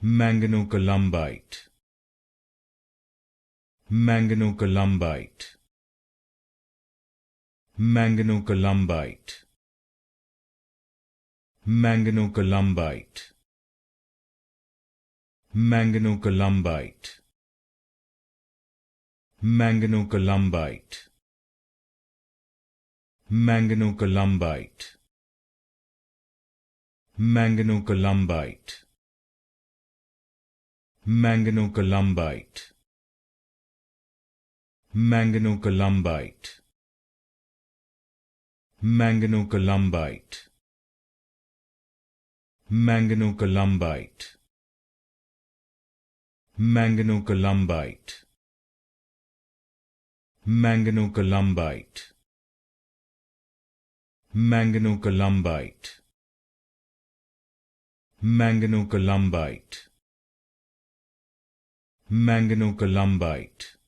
Manganocolumbite, Manganocolumbite, Manganocolumbite, Manganocolumbite, Manganocolumbite, Manganocolumbite, Manganocolumbite, Manganocolumbite, Manganocolumbite, Manganocolumbite, Manganocolumbite, Manganocolumbite, Manganocolumbite, Manganocolumbite, Manganocolumbite, Manganocolumbite, Manganocolumbite,